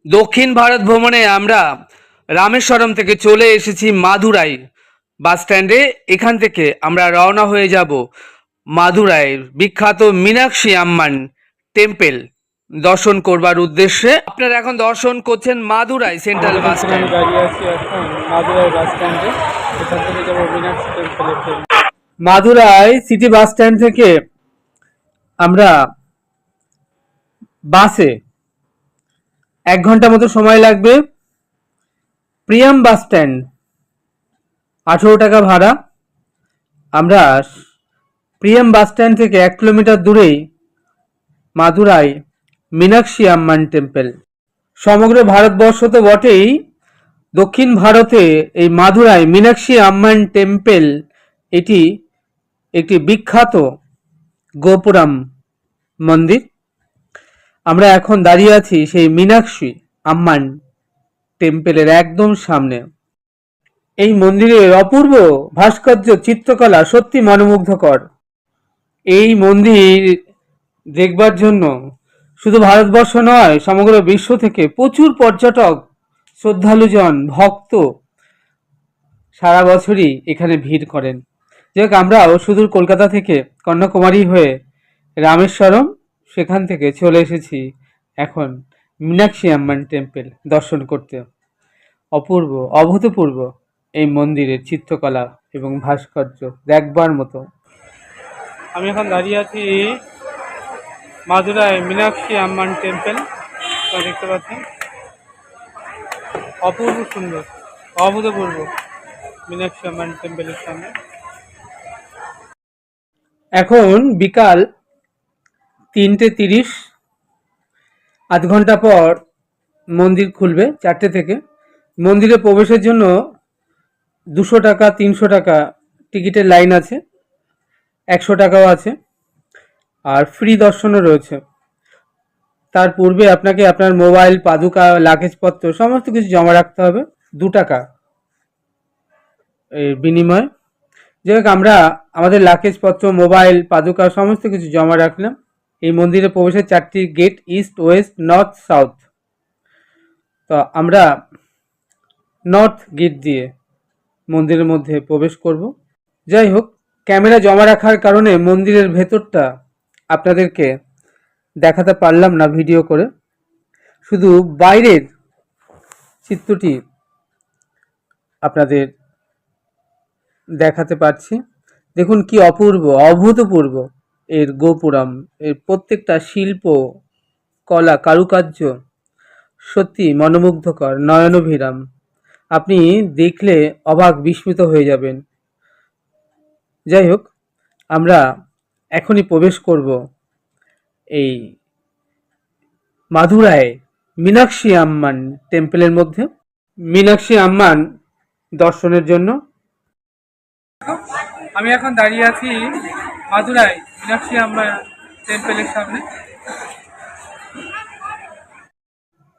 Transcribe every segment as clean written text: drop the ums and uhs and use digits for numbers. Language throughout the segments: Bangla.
দক্ষিণ ভারত ভ্রমণে আমরা রামেশ্বরম থেকে চলে এসেছি মাদুরাই বাস স্ট্যান্ডে। এখান থেকে আমরা রওনা হয়ে যাব মাদুরাইয়ের বিখ্যাত মীনাক্ষী আম্মান টেম্পল দর্শন করবার উদ্দেশ্যে। আপনারা এখন দর্শন করছেন মাদুরাই সেন্ট্রাল বাস আমি স্ট্যান্ড। দাঁড়িয়ে আছি এখন মাদুরাই বাস স্ট্যান্ডে। এখান থেকে যাবো মীনাক্ষী টেম্পলে। মাদুরাই সিটি বাস স্ট্যান্ড থেকে আমরা বাসে 1 ঘন্টা মতো সময় লাগবে। প্রিয়াম বাস স্ট্যান্ড 18 টাকা ভাড়া। আমরা প্রিয়াম বাস স্ট্যান্ড থেকে 1 কিলোমিটার দূরেই মাদুরাই মীনাক্ষী আম্মান টেম্পল। সমগ্র ভারতবর্ষ তো বটেই, দক্ষিণ ভারতে এই মাদুরাই মীনাক্ষী আম্মান টেম্পল এটি একটি বিখ্যাত গোপুরাম মন্দির। আমরা এখন দাঁড়িয়ে আছি সেই মীনাক্ষী আম্মান টেম্পলের একদম সামনে। এই মন্দিরের অপূর্ব ভাস্কর্য চিত্রকলা সত্যি মনোমুগ্ধকর। এই মন্দির দেখবার জন্য শুধু ভারতবর্ষ নয়, সমগ্র বিশ্ব থেকে প্রচুর পর্যটক, শ্রদ্ধালুজন, ভক্ত সারা বছরই এখানে ভিড় করেন। যাই হোক, আমরাও সুদূর কলকাতা থেকে কন্যাকুমারী হয়ে রামেশ্বরম, সেখান থেকে চলে এসেছি এখন মীনাক্ষী আম্মান টেম্পল দর্শন করতে। অপূর্ব, অভূতপূর্ব এই মন্দিরের চিত্রকলা এবং ভাস্কর্য দেখবার মতো। আমি এখন দাঁড়িয়ে আছি মাদুরাই মীনাক্ষী আম্মান টেম্পল। দেখতে পাচ্ছেন অপূর্ব সুন্দর, অভূতপূর্ব মীনাক্ষী আম্মান টেম্পলের সামনে। এখন বিকাল 3:30। আধ ঘন্টা পর মন্দির খুলবে 4টে থেকে। মন্দিরে প্রবেশের জন্য 200 টাকা, 300 টাকা টিকিটের লাইন আছে, 100 টাকাও আছে, আর ফ্রি দর্শনও রয়েছে। তার পূর্বে আপনাকে আপনার মোবাইল, পাদুকা, লাগেজপত্র সমস্ত কিছু জমা রাখতে হবে 2 টাকা এর বিনিময়ে। যাই হোক, আমরা আমাদের লাগেজপত্র, মোবাইল, পাদুকা সমস্ত কিছু জমা রাখলাম। এই মন্দিরে প্রবেশের 4টি gate, east, west, north, south. তো আমরা নর্থ গেট দিয়ে মন্দিরের মধ্যে প্রবেশ করব। যাই হোক, ক্যামেরা জমা রাখার কারণে মন্দিরের ভেতরটা আপনাদেরকে দেখাতে পারলাম না ভিডিও করে, শুধু বাইরের চিত্রটি আপনাদের দেখাতে পারছি। দেখুন কি অপূর্ব, অভূতপূর্ব এর গোপুরম, এর প্রত্যেকটা শিল্প, কলা, কারুকার্য সত্যি মনোমুগ্ধকর, নয়নভিরাম। আপনি দেখলে অবাক, বিস্মিত হয়ে যাবেন। যাই হোক, আমরা এখনই প্রবেশ করব এই মাদুরাই মীনাক্ষী আম্মান টেম্পলের মধ্যে, মীনাক্ষী আম্মান দর্শনের জন্য। আমি এখন দাঁড়িয়ে আছি মাদুরাই মীনাক্ষী আম্মান টেম্পলের সামনে।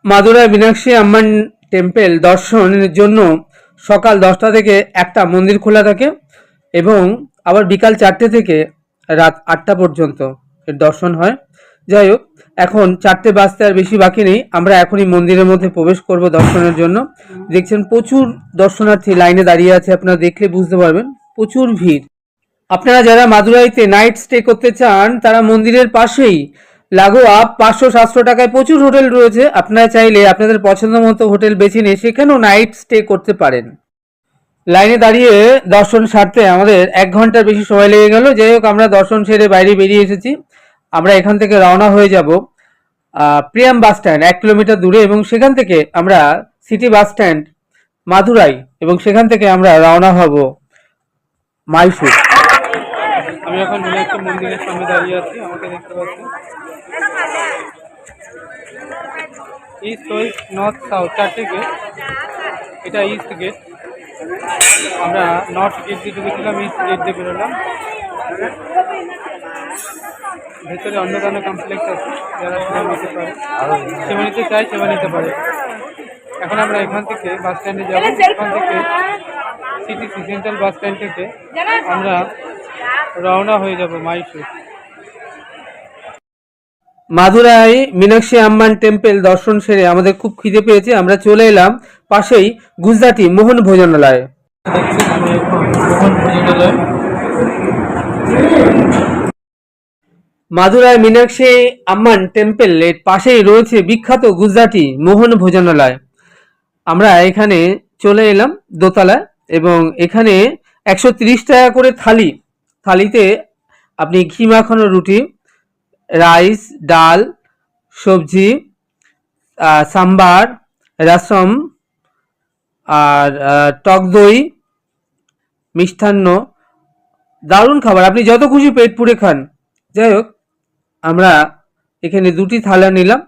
মাদুরাই মীনাক্ষী আম্মান টেম্পল দর্শনের জন্য সকাল 10টা থেকে 1টা মন্দির খোলা থাকে এবং আবার বিকাল 4টে থেকে রাত 8টা পর্যন্ত এর দর্শন হয়। যাই হোক, এখন 4টে বাজতে আর বেশি বাকি নেই। আমরা এখনই মন্দিরের মধ্যে প্রবেশ করব দর্শনের জন্য। দেখছেন প্রচুর দর্শনার্থী লাইনে দাঁড়িয়ে আছে, আপনারা দেখলে বুঝতে পারবেন প্রচুর ভিড়। আপনারা যারা মাদুরাইতে নাইট স্টে করতে চান, তারা মন্দিরের পাশেই লাগোয়া 500-700 টাকায় প্রচুর হোটেল রয়েছে। আপনারা চাইলে আপনাদের পছন্দ মতো হোটেল বেছে নিয়ে সেখানেও নাইট স্টে করতে পারেন। লাইনে দাঁড়িয়ে দর্শন সারতে আমাদের 1 ঘন্টার বেশি সময় লেগে গেল। যাই হোক, আমরা দর্শন সেরে বাইরে বেরিয়ে এসেছি। আমরা এখান থেকে রওনা হয়ে যাব প্রিয়াম বাস স্ট্যান্ড 1 কিলোমিটার দূরে, এবং সেখান থেকে আমরা সিটি বাস স্ট্যান্ড মাদুরাই, এবং সেখান থেকে আমরা রওনা হব মাইসুর। আমি এখন মীনাক্ষী মন্দিরের সামনে দাঁড়িয়ে আছি। আমাকে দেখতে পাচ্ছেন ইস্ট, ওয়েস্ট, নর্থ, সাউথ 4টে গেট। এটা ইস্ট গেট। আমরা নর্থ গেট দিয়ে ঢুকেছিলাম, ইস্ট গেট দিয়ে বেরোলাম। ভেতরে অন্নদান কমপ্লেক্স আছে, যারা সেবা নিতে পারে, সেবা নিতে চায় সেবা নিতে পারে। এখন আমরা এখান থেকে বাস স্ট্যান্ডে যাবো। এখান থেকে সিটি সেন্ট্রাল বাস স্ট্যান্ড থেকে আমরা রওনা হয়ে যাব মাইসুর। মাদুরাই মীনাক্ষী আম্মান টেম্পল দর্শন সেরে আমাদের খুব খিদে পেয়েছে, আমরা চলে এলাম পাশেই গুজরাটি মোহন ভোজনালয়। দেখছেন আমি এখন মোহন ভোজনালয়। মাদুরাই মীনাক্ষী আম্মান টেম্পল এর পাশেই রয়েছে বিখ্যাত গুজরাটি মোহন ভোজনালয়। আমরা এখানে চলে এলাম দোতলায় এবং এখানে 130 টাকা করে থালি। থালিতে আপনি ঘি মাখানো রুটি, রাইস, ডাল, সবজি, সাম্বার, রসম আর টক দই, মিষ্টান্ন, দারুণ খাবার, আপনি যত খুশি পেট পুড়ে খান। যাই হোক, আমরা এখানে দুটি থালা নিলাম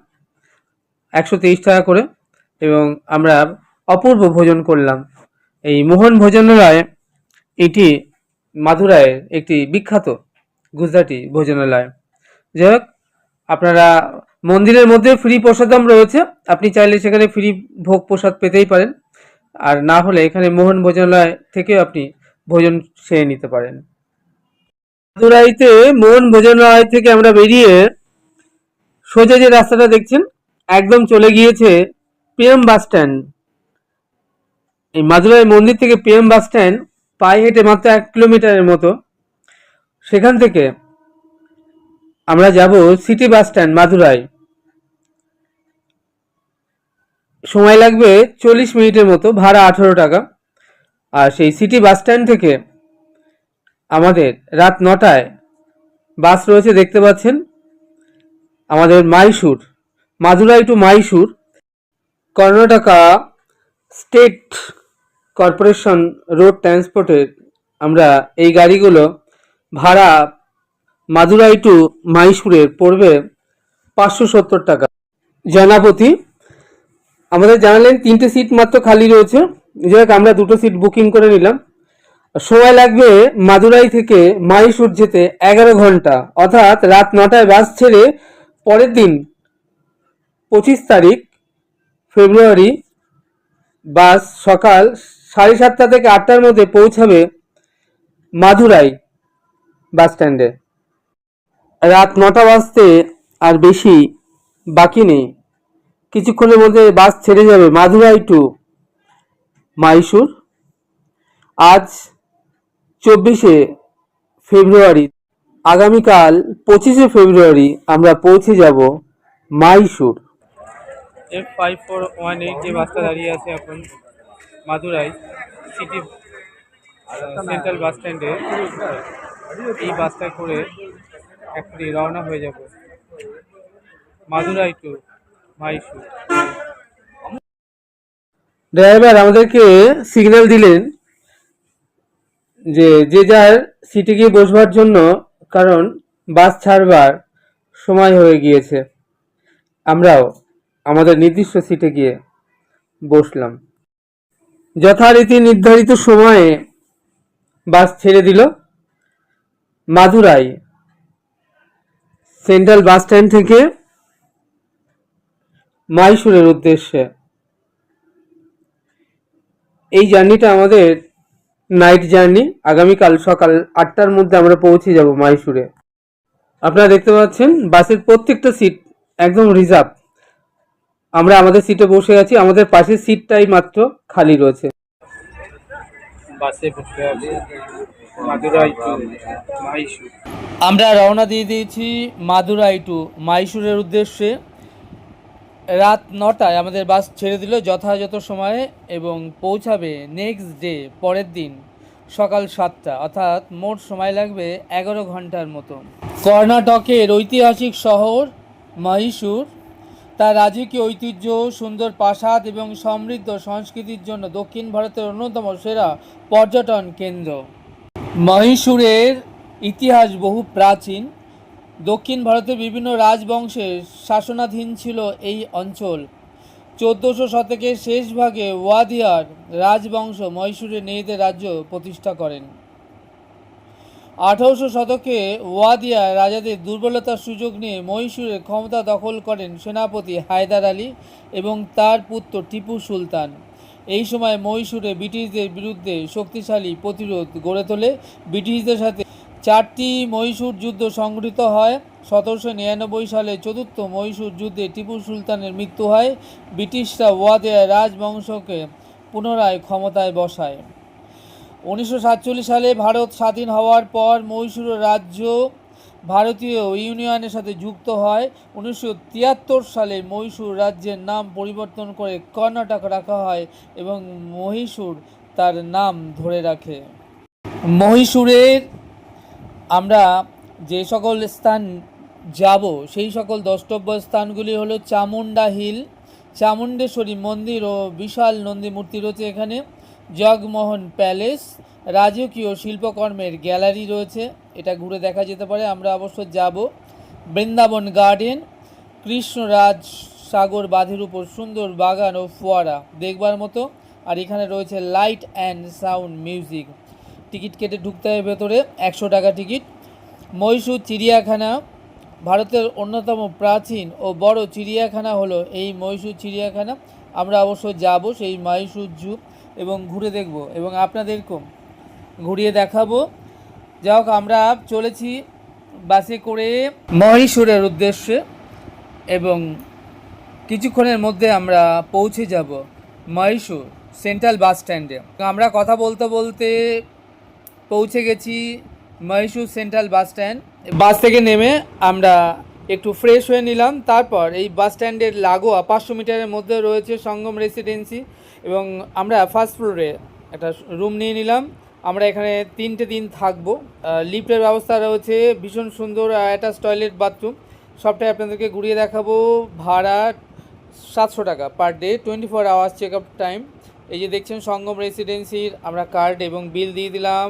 123 টাকা করে এবং আমরা অপূর্ব ভোজন করলাম। এই মোহন ভোজনালয় এটি মাদুরাইয়ের একটি বিখ্যাত গুজরাটি ভোজনালয়। যাই হোক, আপনারা মন্দিরের মধ্যে ফ্রি প্রসাদম রয়েছে, আপনি চাইলে সেখানে ফ্রি ভোগ প্রসাদ পেতেই পারেন, আর না হলে এখানে মোহন ভোজনালয় থেকেও আপনি ভোজন সেরে নিতে পারেন। মাদুরাইতে মোহন ভোজনালয় থেকে আমরা বেরিয়ে সোজা যে রাস্তাটা দেখছেন একদম চলে গিয়েছে পিএম বাস স্ট্যান্ড। এই মাদুরাই মন্দির থেকে পিএম বাস স্ট্যান্ড পায়ে হেঁটে মাত্র 1 কিলোমিটারের মতো। সেখান থেকে আমরা যাব সিটি বাস স্ট্যান্ড মাদুরাই, সময় লাগবে 40 মিনিটের মতো, ভাড়া 18 টাকা। আর সেই সিটি বাস স্ট্যান্ড থেকে আমাদের রাত 9টায় বাস রয়েছে, দেখতে পাচ্ছেন আমাদের Mysore, Madurai to Mysore. Karnataka state corporation road ট্রান্সপোর্টের আমরা এই গাড়িগুলো ভাড়া মাদুরাই টু মাইসুরের পড়বে 570 টাকা জনাপতি। আমাদের জানালেন 3টে সিট মাত্র খালি রয়েছে, যাই হোক আমরা 2টো সিট বুকিং করে নিলাম। সময় লাগবে মাদুরাই থেকে মাইসুর যেতে 11 ঘন্টা, অর্থাৎ রাত 9টায় বাস ছেড়ে পরের দিন 25 তারিখ ফেব্রুয়ারি বাস সকাল 7:30 থেকে 8টার মধ্যে পৌঁছাবে মাদুরাই বাস স্ট্যান্ডে। রাত 9টা বাজতে আর বেশি বাকি নেই, কিছুক্ষণের মধ্যে বাস ছেড়ে যাবে মাদুরাই টু মাইসুর। আজ 24শে ফেব্রুয়ারি, আগামীকাল 25শে ফেব্রুয়ারি আমরা পৌঁছে যাব মাইসুর। F5418 যে বাসটা দাঁড়িয়ে আছে এখন মাদুরাই সিটি সেন্ট্রাল বাস স্ট্যান্ডে, এই বাসটা করে এখনই রওনা হয়ে যাব মাদুরাই টু মাইসুর। ড্রাইভার আমাদেরকে সিগন্যাল দিলেন যে যে যার সিটে গিয়ে বসবার জন্য, কারণ বাস ছাড়বার সময় হয়ে গিয়েছে। আমরাও আমাদের নির্দিষ্ট সিটে গিয়ে বসলাম। যথারীতি নির্ধারিত সময়ে বাস ছেড়ে দিল মাদুরাই সেন্ট্রাল বাস স্ট্যান্ড থেকে মাইসুরের উদ্দেশ্যে। এই জার্নিটা আমাদের নাইট জার্নি, আগামীকাল সকাল 8টার মধ্যে আমরা পৌঁছে যাব মাইসুরে। আপনারা দেখতে পাচ্ছেন বাসের প্রত্যেকটা সিট একদম রিজার্ভ, আমরা আমাদের সিটে বসে আছি, আমাদের পাশের সিটটাই মাত্র খালি রয়েছে। বাসে বসে আছে মাদুরাই টু মাইসুর। আমরা রওনা দিয়ে দিয়েছি মাদুরাই টু মাইসুরের উদ্দেশ্যে। রাত 9টায় আমাদের বাস ছেড়ে দিল যথাযথ সময়ে এবং পৌঁছাবে নেক্সট ডে পরের দিন সকাল 7টা, অর্থাৎ মোট সময় লাগবে 11 ঘন্টার মতো। কর্ণাটকের ঐতিহাসিক শহর মহীশূর তার রাজকীয় ঐতিহ্য, সুন্দর প্রাসাদ এবং সমৃদ্ধ সংস্কৃতির জন্য দক্ষিণ ভারতের অন্যতম সেরা পর্যটন কেন্দ্র। মহীশূরের ইতিহাস বহু প্রাচীন। দক্ষিণ ভারতের বিভিন্ন রাজবংশের শাসনাধীন ছিল এই অঞ্চল। 1400 শতকের শেষ ভাগে ওয়াদিয়ার রাজবংশ মহীশূরে নিজেদের রাজ্য প্রতিষ্ঠা করেন। 1800 শতকে ওয়াদিয়া রাজাদের দুর্বলতার সুযোগ নিয়ে মহীশূরের ক্ষমতা দখল করেন সেনাপতি হায়দার আলী এবং তার পুত্র টিপু সুলতান। এই সময় মহীশূরে ব্রিটিশদের বিরুদ্ধে শক্তিশালী প্রতিরোধ গড়ে তোলে। ব্রিটিশদের সাথে 4টি মহীশূর যুদ্ধ সংঘটিত হয়। 1799 সালে চতুর্থ মহীশূর যুদ্ধে টিপু সুলতানের মৃত্যু হয়। ব্রিটিশরা ওয়াদেয়া রাজবংশকে পুনরায় ক্ষমতায় বসায়। 1947 সালে ভারত স্বাধীন হওয়ার পর মহীশূর রাজ্য ভারতীয় ইউনিয়নের সাথে যুক্ত হয়। 1973 সালে মহীশূর রাজ্যের নাম পরিবর্তন করে কর্ণাটক রাখা হয় এবং মহীশূর তার নাম ধরে রাখে। মহীশূরের আমরা যে সকল স্থান যাব সেই সকল দ্রষ্টব্য স্থানগুলি হলো চামুন্ডা হিল, চামুণ্ডেশ্বরী মন্দির ও বিশাল নন্দী মূর্তি রয়েছে এখানে, জগমোহন প্যালেস, রাজকীয় শিল্পকর্মের গ্যালারি রয়েছে, এটা ঘুরে দেখা যেতে পারে, আমরা অবশ্য যাব। বৃন্দাবন গার্ডেন, কৃষ্ণরাজ সাগর বাঁধের উপর সুন্দর বাগান ও ফোয়ারা দেখবার মতো। আর এখানে রয়েছে light and sound music. Ticket কেটে ঢুকতে হবে ভেতরে, 100 টাকা টিকিট। মহীশূর চিড়িয়াখানা, ভারতের অন্যতম প্রাচীন ও বড় চিড়িয়াখানা হলো এই মহীশূর চিড়িয়াখানা। আমরা অবশ্য যাব সেই মহীশূর জু এবং ঘুরে দেখব এবং আপনাদেরকেও ঘুরিয়ে দেখাবো। যাই হোক, আমরা চলেছি বাসে করে মহীশূরের উদ্দেশ্যে এবং কিছুক্ষণের মধ্যে আমরা পৌঁছে যাব মহীশূর সেন্ট্রাল বাস স্ট্যান্ডে। আমরা কথা বলতে বলতে পৌঁছে গেছি মহীশূর সেন্ট্রাল বাস স্ট্যান্ড। বাস থেকে নেমে আমরা একটু ফ্রেশ হয়ে নিলাম। তারপর এই বাস স্ট্যান্ডের লাগোয়া 500 মিটারের মধ্যে রয়েছে সঙ্গম রেসিডেন্সি এবং আমরা ফার্স্ট ফ্লোরে একটা রুম নিয়ে নিলাম। আমরা এখানে 3টে দিন থাকবো। লিফটের ব্যবস্থা রয়েছে, ভীষণ সুন্দর অ্যাটাচ টয়লেট, বাথরুম, সবটাই আপনাদেরকে ঘুরিয়ে দেখাবো। ভাড়া 700 টাকা per day, 24 hours check up time. এই যে দেখছেন সঙ্গম রেসিডেন্সির আমরা কার্ড এবং বিল দিয়ে দিলাম।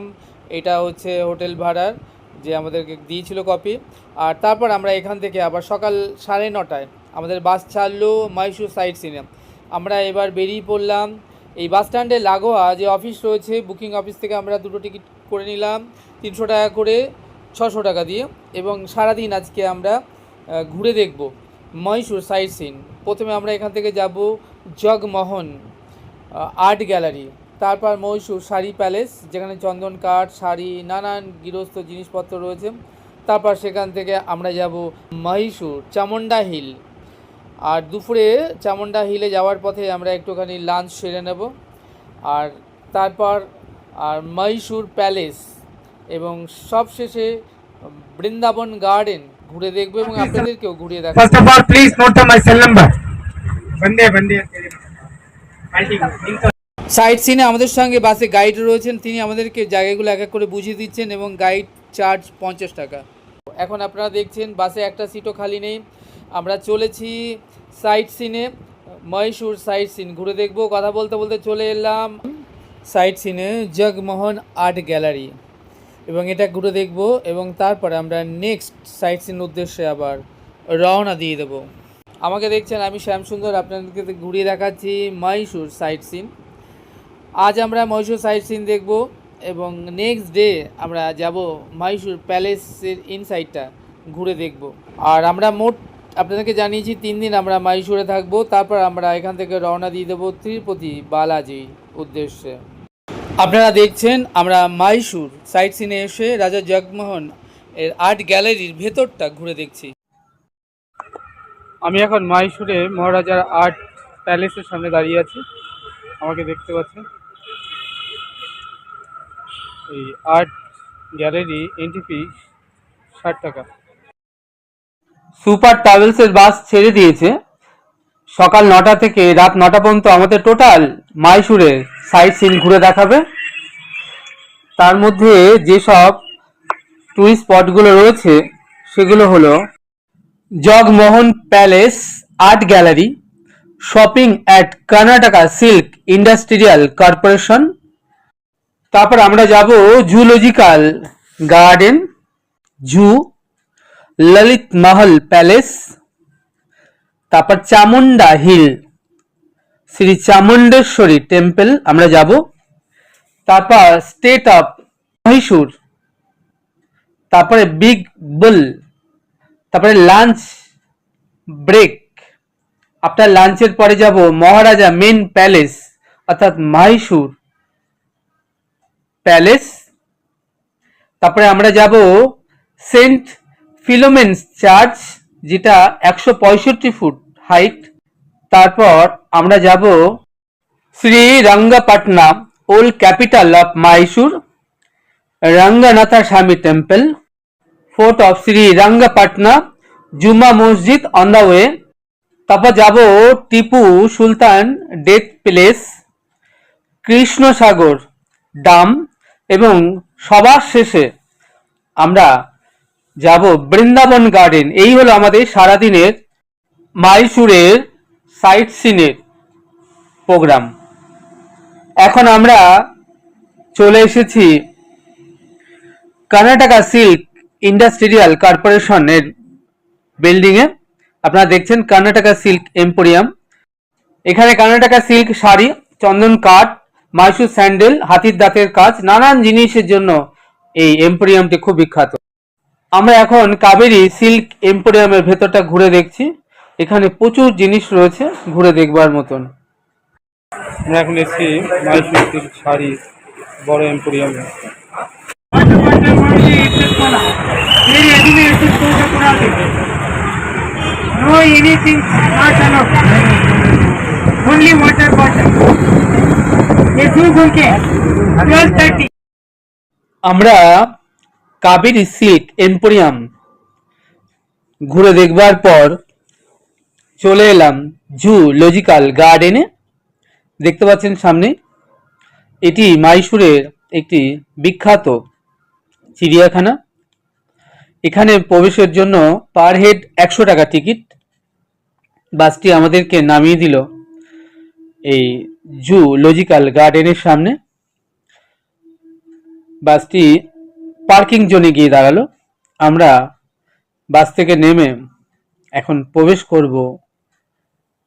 এটা হচ্ছে হোটেল ভাড়ার যে আমাদেরকে দিয়েছিল কপি। আর তারপর আমরা এখান থেকে আবার সকাল 9:30টায় আমাদের বাস ছাড়লো মহীশূর সাইট সিনে। আমরা এবার বেরিয়ে পড়লাম। এই বাস স্ট্যান্ডে লাগোয়া যে অফিস রয়েছে, বুকিং অফিস থেকে আমরা 2টো টিকিট করে নিলাম 300 টাকা করে, 600 টাকা দিয়ে। এবং সারাদিন আজকে আমরা ঘুরে দেখব মহীশূর সাইট সিন। প্রথমে আমরা এখান থেকে যাব জগমোহন আর্ট গ্যালারি, তারপর মহীশূর শাড়ি প্যালেস যেখানে চন্দন কাঠ, শাড়ি, নানান গৃহস্থ জিনিসপত্র রয়েছে। তারপর সেখান থেকে আমরা যাব মহীশূর চামুন্ডা হিল। আর দুপুরে চামুন্ডা হিলে যাওয়ার পথে আমরা একটুখানি লাঞ্চ সেরে নেব। আর তারপর মহীশূর প্যালেস এবং সবশেষে বৃন্দাবন গার্ডেন ঘুরে দেখবো এবং আপনাদেরকেও ঘুরিয়ে দেখাবো। First of all, please note the my cell number. Bande. সাইট সিনে আমাদের সঙ্গে বাসে গাইড রয়েছেন, তিনি আমাদেরকে জায়গাগুলো এক এক করে বুঝিয়ে দিচ্ছেন এবং গাইড চার্জ 50 টাকা। এখন আপনারা দেখছেন বাসে একটা সিটও খালি নেই। আমরা চলেছি সাইট সিনে, মহীশূর সাইট সিন ঘুরে দেখব। কথা বলতে বলতে চলে এলাম সাইট সিনে জগমোহন আর্ট গ্যালারি এবং এটা ঘুরে দেখব এবং তারপরে আমরা নেক্সট সাইট সিন উদ্দেশ্যে আবার রওনা দিয়ে দেব। আমাকে দেখছেন, আমি শ্যামসুন্দর, আপনাদেরকে ঘুরিয়ে দেখাচ্ছি মহীশূর সাইট সিন। আজ আমরা মহীশূর সাইট সিন দেখব এবং নেক্সট ডে আমরা যাব মহীশূর প্যালেসের ইনসাইডটা ঘুরে দেখব। আর আমরা মোট আপনাদেরকে জানিয়েছি 3 দিন আমরা মহীশূরে থাকব। তারপর আমরা এখান থেকে রওনা দিয়ে দেবো তিরুপতি বালাজি উদ্দেশ্যে। আপনারা দেখছেন আমরা মহীশূর সাইট সিনে এসে রাজা জগমোহন এর আর্ট গ্যালারির ভেতরটা ঘুরে দেখছি। আমি এখন মহীশূরে মহারাজার আর্ট প্যালেসের সামনে দাঁড়িয়ে আছি। আমাকে দেখতে পাচ্ছেন। এই আর্ট গ্যালারি এন্ট্রি ফি 60 টাকা। সুপার ট্রাভেলসের বাস ছেড়ে দিয়েছে। সকাল 9টা থেকে রাত 9টা পর্যন্ত আমাদের টোটাল মহীশূরের সাইট সিন ঘুরে দেখাবে। তার মধ্যে যেসব টুরিস্ট স্পটগুলো রয়েছে সেগুলো হলো Jagmohan palace art gallery, shopping at Karnataka silk industrial corporation. তারপর আমরা যাব জুলজিক্যাল গার্ডেন, জু, ললিত মহল প্যালেস, তারপর চামুন্ডা হিল, শ্রী চামুণ্ডেশ্বরী টেম্পল আমরা যাব। তারপর স্টেট অফ মহীশূর, তারপরে বিগ বুল, তারপরে লাঞ্চ ব্রেক। আফটার লাঞ্চের পরে যাব মহারাজা মেন প্যালেস অর্থাৎ মহীশূর প্যালেস। তারপরে আমরা যাব সেন্ট ফিলোমেন্স চার্চ, যেটা 165 ফুট হাইট। তারপর আমরা যাব Srirangapatna, old capital of Mysore, Ranganatha Swamy temple, fort of Srirangapatna, Juma Masjid on the way. তারপর যাব Tipu Sultan death place, Krishnasagar dam, এবং সবার শেষে আমরা যাব বৃন্দাবন গার্ডেন। এই হলো আমাদের সারাদিনের মাইসুরের সাইট সিনের প্রোগ্রাম। এখন আমরা চলে এসেছি কর্ণাটকা সিল্ক ইন্ডাস্ট্রিয়াল কর্পোরেশনের বিল্ডিংয়ে। আপনারা দেখছেন কর্ণাটকা সিল্ক এম্পোরিয়াম। এখানে কর্ণাটকা সিল্ক শাড়ি, চন্দন কাঠ, মাইসুর স্যান্ডেল, হাতির দাঁতের কাজ, নানান জিনিসের জন্য এই এম্পোরিয়ামটি খুব বিখ্যাত। আমরা এখন কাবেরী সিল্ক এম্পোরিয়ামের ভেতরটা ঘুরে দেখছি। এখানে প্রচুর জিনিস রয়েছে ঘুরে দেখবার মতন। আমরা এখন এসেছি মাইসুর সিল্ক শাড়ি বড় এম্পোরিয়ামে। No anything, not allowed. Only water bottle. ये दो बोल के 12:30. আমরা কাবেরী সিল্ক এম্পোরিয়াম ঘুরে দেখবার পর চলে এলাম জুলজিক্যাল গার্ডেনে। দেখতে পাচ্ছেন সামনে, এটি মাইসুরের একটি বিখ্যাত চিড়িয়াখানা। এখানে প্রবেশের জন্য পার হেড 100 টাকা টিকিট। বাসটি আমাদেরকে নামিয়ে দিল এই জুলজিক্যাল গার্ডেনের সামনে। বাসটি পার্কিং জোনে গিয়ে দাঁড়ালো। আমরা বাস থেকে নেমে এখন প্রবেশ করব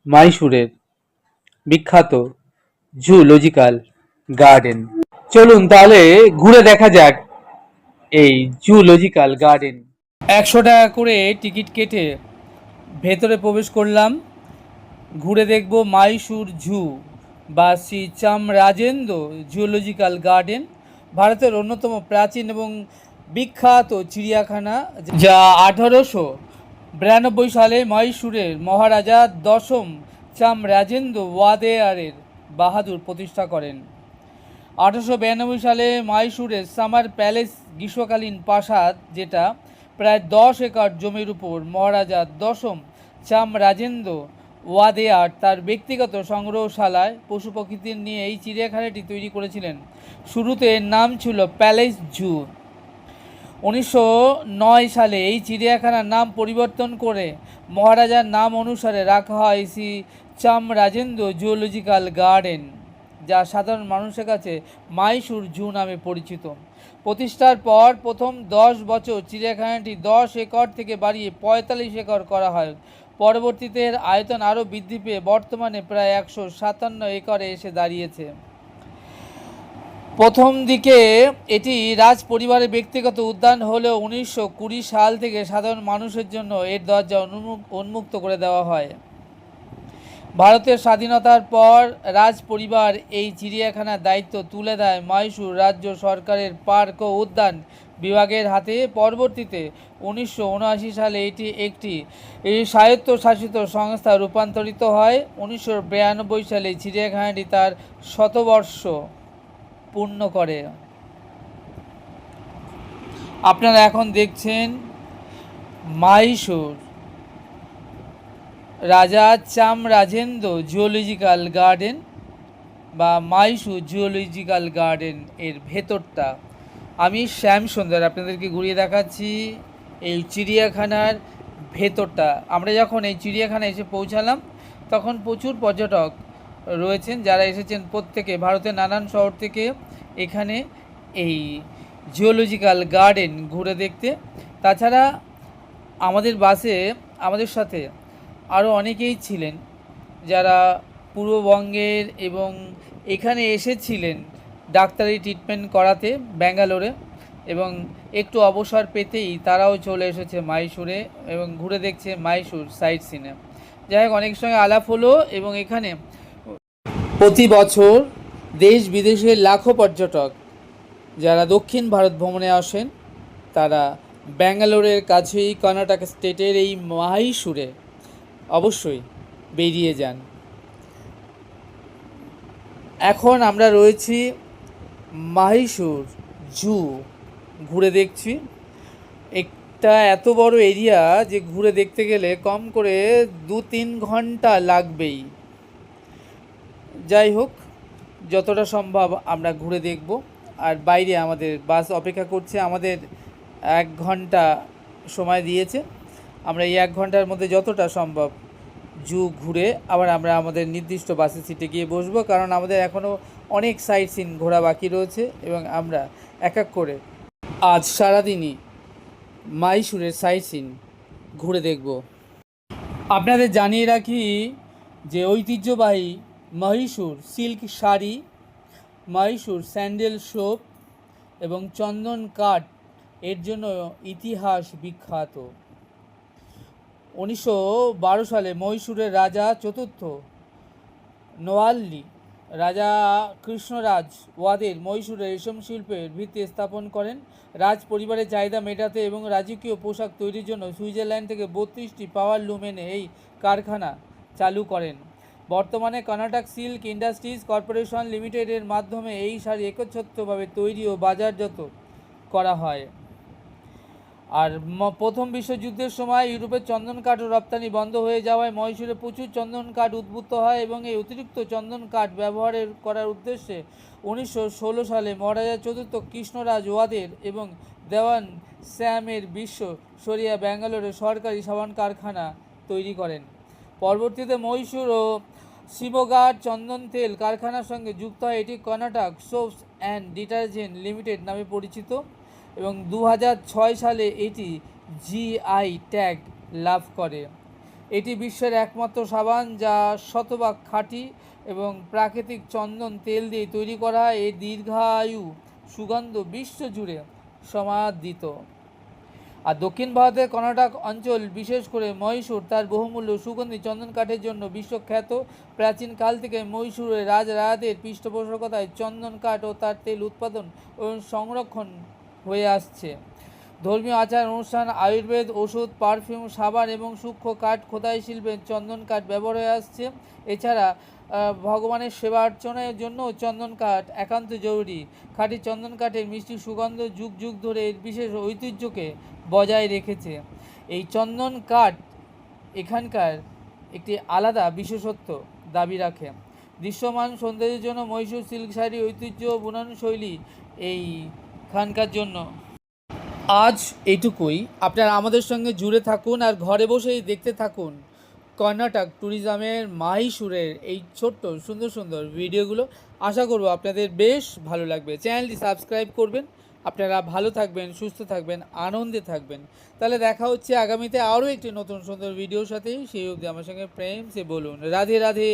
মাইসুরের বিখ্যাত জুলজিক্যাল গার্ডেন। চলুন তাহলে ঘুরে দেখা যাক এই জুলজিক্যাল গার্ডেন। 100 টাকা করে টিকিট কেটে ভেতরে প্রবেশ করলাম। ঘুরে দেখব মাইসুর জু বা শ্রী চামরাজেন্দ্র জুলজিক্যাল গার্ডেন, ভারতের অন্যতম প্রাচীন এবং বিখ্যাত চিড়িয়াখানা, যা 1892 সালে মহীশূরের মহারাজা দশম চামরাজেন্দ্র ওয়াদেয়ারের বাহাদুর প্রতিষ্ঠা করেন। 1892 সালে মহীশূরের সামার প্যালেস গ্রীষ্মকালীন প্রাসাদ, যেটা প্রায় 10 একর জমির উপর মহারাজা দশম চামরাজেন্দ্র ওয়াদেয়ার তার ব্যক্তিগত সংগ্রহশালায় পশু প্রকৃতির নিয়ে এই চিড়িয়াখানাটি তৈরি করেছিলেন। শুরুতে এর নাম ছিল প্যালেস জু। 1909 সালে এই চিড়িয়াখানার নাম পরিবর্তন করে মহারাজার নাম অনুসারে রাখা হয় শ্রী চামরাজেন্দ্র জুলজিক্যাল গার্ডেন, যা সাধারণ মানুষের কাছে মাইসুর জু নামে পরিচিত। প্রতিষ্ঠার পর প্রথম 10 বছর চিড়িয়াখানাটি 10 একর থেকে বাড়িয়ে 45 একর করা হয়। পরবর্তীতে এর আয়তন আরও বৃদ্ধি পেয়ে বর্তমানে প্রায় 157 একরে এসে দাঁড়িয়েছে। প্রথম দিকে এটি রাজ পরিবারের ব্যক্তিগত উদ্যান হলেও 1920 সাল থেকে সাধারণ মানুষের জন্য এর দরজা উন্মুক্ত করে দেওয়া হয়। ভারতের স্বাধীনতার পর রাজ পরিবার এই চিড়িয়াখানার দায়িত্ব তুলে দেয় মহীশূর রাজ্য সরকারের পার্ক ও উদ্যান বিভাগের হাতে। পরবর্তীতে 1979 সালে এটি একটি স্বায়ত্তশাসিত সংস্থা রূপান্তরিত হয়। 1992 সালে চিড়িয়াখানাটি তার শতবর্ষ পূর্ণ করে। আপনারা এখন দেখছেন মহীশূর রাজা চামরাজেন্দ্র জুলজিক্যাল গার্ডেন বা মহীশূর জুলজিক্যাল গার্ডেন এর ভেতরটা। আমি শ্যাম সুন্দর আপনাদেরকে ঘুরিয়ে দেখাচ্ছি এই চিড়িয়াখানার ভেতরটা। আমরা যখন এই চিড়িয়াখানায় এসে পৌঁছালাম তখন প্রচুর পর্যটক রয়েছেন, যারা এসেছেন প্রত্যেকে ভারতের নানান শহর থেকে এখানে এই জুলজিক্যাল গার্ডেন ঘুরে দেখতে। তাছাড়া আমাদের বাসে আমাদের সাথে আরও অনেকেই ছিলেন যারা পূর্ববঙ্গের এবং এখানে এসেছিলেন ডাক্তারি ট্রিটমেন্ট করাতে ব্যাঙ্গালোরে, এবং একটু অবসর পেতেই তারাও চলে এসেছে মহীশূরে এবং ঘুরে দেখছে মহীশূর সাইট সিনে। যাই হোক, অনেক সঙ্গে আলাপ হলো এবং এখানে প্রতি বছর দেশ বিদেশের লাখো পর্যটক যারা দক্ষিণ ভারত ভ্রমণে আসেন তারা ব্যাঙ্গালোরের কাছেই কর্ণাটক স্টেটের এই মাহিসুরে অবশ্যই বেরিয়ে যান। এখন আমরা রয়েছি মাহিসুর জু ঘুরে দেখছি। একটা এত বড় এরিয়া যে ঘুরে দেখতে গেলে কম করে 2-3 ঘন্টা লাগবেই। যাই হোক, যতটা সম্ভব আমরা ঘুরে দেখব। আর বাইরে আমাদের বাস অপেক্ষা করছে, আমাদের 1 ঘন্টা সময় দিয়েছে। আমরা এই 1 ঘন্টার মধ্যে যতটা সম্ভব জু ঘুরে আবার আমরা আমাদের নির্দিষ্ট বাসের সিটে গিয়ে বসবো, কারণ আমাদের এখনও অনেক সাইট সিন ঘোরা বাকি রয়েছে এবং আমরা এক এক করে আজ সারাদিনই মাইসুরের সাইট সিন ঘুরে দেখব। আপনাদের জানিয়ে রাখি যে ঐতিহ্যবাহী Mysore silk sari, Mysore sandal soap এবং চন্দন কাঠ এর জন্য ইতিহাস বিখ্যাত। 1912 সালে মহীশূরের রাজা চতুর্থ নোয়াল্লি রাজা কৃষ্ণরাজ ওয়াদের মহীশূরে রেশম শিল্পের ভিত্তি স্থাপন করেন। রাজ পরিবারের চাহিদা মেটাতে এবং রাজকীয় পোশাক তৈরির জন্য সুইজারল্যান্ড থেকে 32টি পাওয়ার লুম এনে এই কারখানা চালু করেন। বর্তমানে কর্ণাটক সিল্ক ইন্ডাস্ট্রিজ কর্পোরেশন লিমিটেডের মাধ্যমে এই শাড়ি একচ্ছত্রভাবে তৈরি ও বাজারজাত করা হয়। আর প্রথম বিশ্বযুদ্ধের সময় ইউরোপের চন্দন কাঠ রপ্তানি বন্ধ হয়ে যাওয়ায় মহীশূরে প্রচুর চন্দন কাঠ উদ্বুদ্ধ হয় এবং এই অতিরিক্ত চন্দন কাঠ ব্যবহারের করার উদ্দেশ্যে 1916 সালে মহারাজা চতুর্থ কৃষ্ণরাজ ওয়াদের এবং দেওয়ান স্যামের বিশ্ব সরিয়া ব্যাঙ্গালোরে সরকারি সাবান কারখানা তৈরি করেন। পরবর্তীতে মহীশূর ও শিবগার চন্দন তেল কারখানার সঙ্গে যুক্ত হয়। এটি Karnataka soups and detergent limited নামে পরিচিত এবং 2006 সালে এটি জিআই ট্যাগ লাভ করে। এটি বিশ্বের একমাত্র সাবান যা শতভাগ খাঁটি এবং প্রাকৃতিক চন্দন তেল দিয়ে তৈরি করা হয়। এই দীর্ঘায়ু সুগন্ধ বিশ্বজুড়ে সমাদৃত। আর দক্ষিণ ভারতের কর্ণাটক অঞ্চল বিশেষ করে মহীশূর তার বহুমূল্য সুগন্ধি চন্দন কাঠের জন্য বিশ্বখ্যাত। প্রাচীনকাল থেকে মহীশূরের রাজাদের পৃষ্ঠপোষকতায় চন্দন কাঠ ও তার তেল উৎপাদন ও সংরক্ষণ হয়ে আসছে। ধর্মীয় আচার অনুষ্ঠান, আয়ুর্বেদ, ওষুধ, পারফিউম, সাবান এবং সূক্ষ্ম কাঠ খোদাই শিল্পে চন্দন কাঠ ব্যবহার হয়ে আসছে। এছাড়া ভগবানের সেবা অর্চনার জন্য চন্দন কাঠ একান্ত জরুরি। খাঁটি চন্দন কাঠের মিষ্টি সুগন্ধ যুগ যুগ ধরে এর বিশেষ ঐতিহ্যকে বজায় রেখেছে। এই চন্দন কাঠ এখানকার একটি আলাদা বিশেষত্ব দাবি রাখে। দৃশ্যমান সৌন্দর্যের জন্য মহীশূর সিল্ক শাড়ি ঐতিহ্য বুনন শৈলী এইখানকার জন্য। আজ এইটুকুই। আপনারা আমাদের সঙ্গে জুড়ে থাকুন আর ঘরে বসেই দেখতে থাকুন কর্ণাটক ট্যুরিজমের মাহিসুরের এই ছোট্ট সুন্দর সুন্দর ভিডিওগুলো। আশা করব আপনাদের বেশ ভালো লাগবে। চ্যানেলটি সাবস্ক্রাইব করবেন। আপনারা ভালো থাকবেন, সুস্থ থাকবেন, আনন্দে থাকবেন। তাহলে দেখা হচ্ছে আগামীতে আরও একটি নতুন সুন্দর ভিডিওর সাথে। সেই অবধি আমার সঙ্গে প্রেম সে বলুন রাধে রাধে।